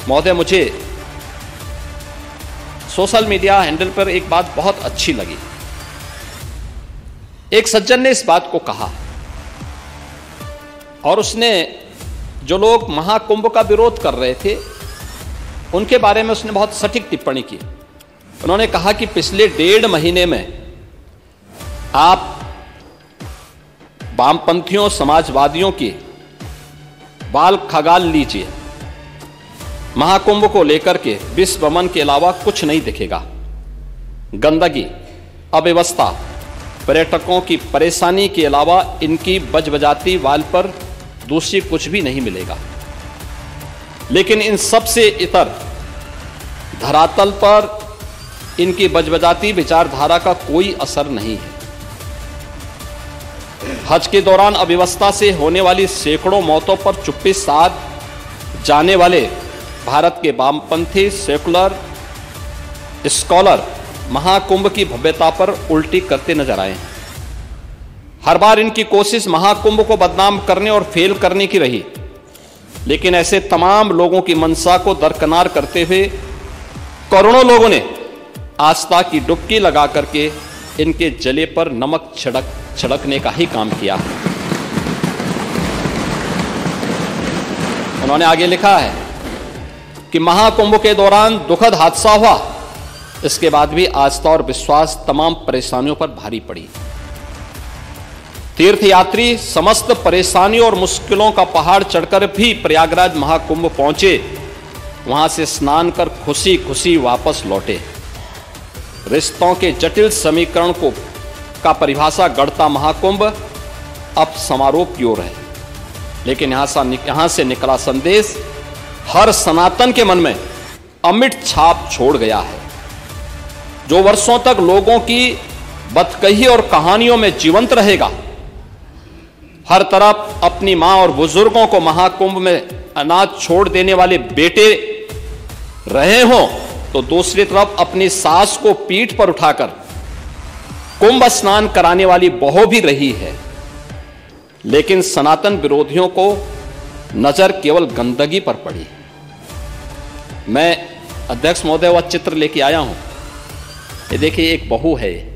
महोदय, मुझे social media handle पर एक बात बहुत अच्छी लगी। एक सज्जन ने इस बात को कहा और उसने जो लोग महाकुंभ का विरोध कर रहे थे उनके बारे में उसने बहुत सटीक टिप्पणी की। उन्होंने कहा कि पिछले 1.5 महीने में आप वामपंथियों, समाजवादियों की बाल खगाल लीजिए, महाकुंभ को लेकर के विश्व भ्रमण के अलावा कुछ नहीं दिखेगा। गंदगी, अव्यवस्था, पर्यटकों की परेशानी के अलावा इनकी बजबजाती वाल पर दूसरी कुछ भी नहीं मिलेगा। लेकिन इन सब से इतर धरातल पर इनकी बजबजाती विचारधारा का कोई असर नहीं है। हज के दौरान अव्यवस्था से होने वाली सैकड़ों मौतों पर चुप्पी साध जाने वाले भारत के वामपंथी सेकुलर स्कॉलर महाकुंभ की भव्यता पर उल्टी करते नजर आए हैं। हर बार इनकी कोशिश महाकुंभ को बदनाम करने और फेल करने की रही, लेकिन ऐसे तमाम लोगों की मंशा को दरकिनार करते हुए करोड़ों लोगों ने आस्था की डुबकी लगा करके इनके जले पर नमक छिड़कने का ही काम किया। उन्होंने आगे लिखा है कि महाकुंभ के दौरान दुखद हादसा हुआ, इसके बाद भी आस्था और विश्वास तमाम परेशानियों पर भारी पड़ी। तीर्थयात्री समस्त परेशानियों और मुश्किलों का पहाड़ चढ़कर भी प्रयागराज महाकुंभ पहुंचे, वहां से स्नान कर खुशी खुशी वापस लौटे। रिश्तों के जटिल समीकरण का परिभाषा गढ़ता महाकुंभ अब समारोह की ओर है, लेकिन यहां से निकला संदेश हर सनातन के मन में अमिट छाप छोड़ गया है। जो वर्षों तक लोगों की बदकही और कहानियों में जीवंत रहेगा। हर तरफ अपनी मां और बुजुर्गों को महाकुंभ में अनाथ छोड़ देने वाले बेटे रहे हों, तो दूसरी तरफ अपनी सास को पीठ पर उठाकर कुंभ स्नान कराने वाली बहू भी रही है। लेकिन सनातन विरोधियों को नजर केवल गंदगी पर पड़ी। मैं अध्यक्ष महोदय वह चित्र लेके आया हूं। ये देखिए, एक बहू है,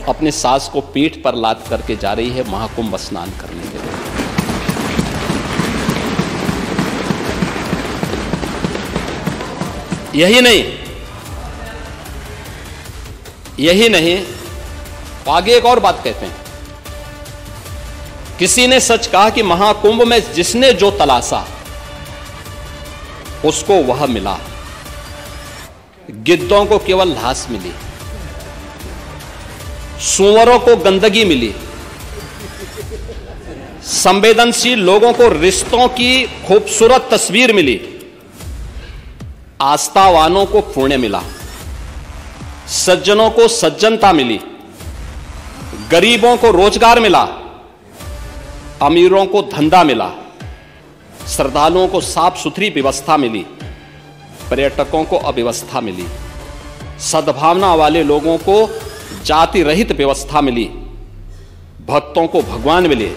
अपने सास को पीठ पर लाद करके जा रही है महाकुंभ स्नान करने के लिए। यही नहीं, आगे एक और बात कहते हैं। किसी ने सच कहा कि महाकुंभ में जिसने जो तलाशा उसको वह मिला। गिद्धों को केवल लाश मिली, सूअरों को गंदगी मिली, संवेदनशील लोगों को रिश्तों की खूबसूरत तस्वीर मिली, आस्थावानों को पुण्य मिला, सज्जनों को सज्जनता मिली, गरीबों को रोजगार मिला, अमीरों को धंधा मिला, श्रद्धालुओं को साफ सुथरी व्यवस्था मिली, पर्यटकों को अव्यवस्था मिली, सद्भावना वाले लोगों को जाति रहित व्यवस्था मिली, भक्तों को भगवान मिले।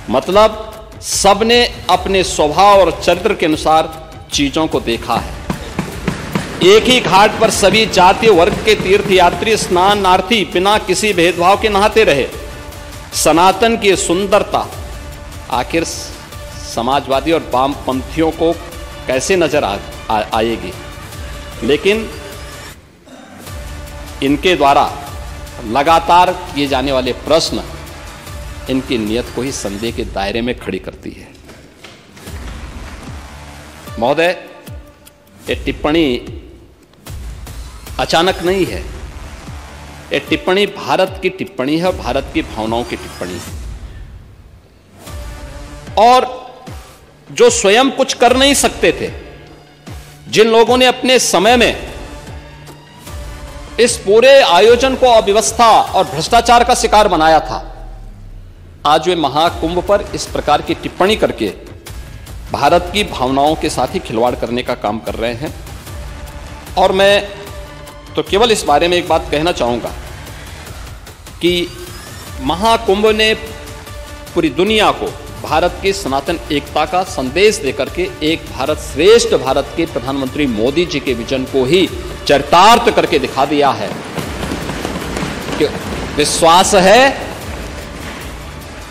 मतलब सबने अपने स्वभाव और चरित्र के अनुसार चीजों को देखा है। एक ही घाट पर सभी जाति वर्ग के तीर्थयात्री स्नानार्थी बिना किसी भेदभाव के नहाते रहे। सनातन की सुंदरता आखिर समाजवादी और वामपंथियों को कैसे नजर आएगी? लेकिन इनके द्वारा लगातार किए जाने वाले प्रश्न इनकी नीयत को ही संदेह के दायरे में खड़ी करती है। महोदय, ये टिप्पणी अचानक नहीं है। ये टिप्पणी भारत की टिप्पणी है, भारत की भावनाओं की टिप्पणी है। और जो स्वयं कुछ कर नहीं सकते थे, जिन लोगों ने अपने समय में इस पूरे आयोजन को अव्यवस्था और भ्रष्टाचार का शिकार बनाया था, आज वे महाकुंभ पर इस प्रकार की टिप्पणी करके भारत की भावनाओं के साथ ही खिलवाड़ करने का काम कर रहे हैं। और मैं तो केवल इस बारे में एक बात कहना चाहूंगा कि महाकुंभ ने पूरी दुनिया को, भारत की सनातन एकता का संदेश देकर के एक भारत श्रेष्ठ भारत के प्रधानमंत्री मोदी जी के विजन को ही चरितार्थ करके दिखा दिया है कि विश्वास है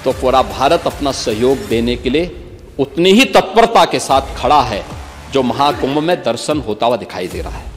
तो पूरा भारत अपना सहयोग देने के लिए उतनी ही तत्परता के साथ खड़ा है जो महाकुंभ में दर्शन होता हुआ दिखाई दे रहा है।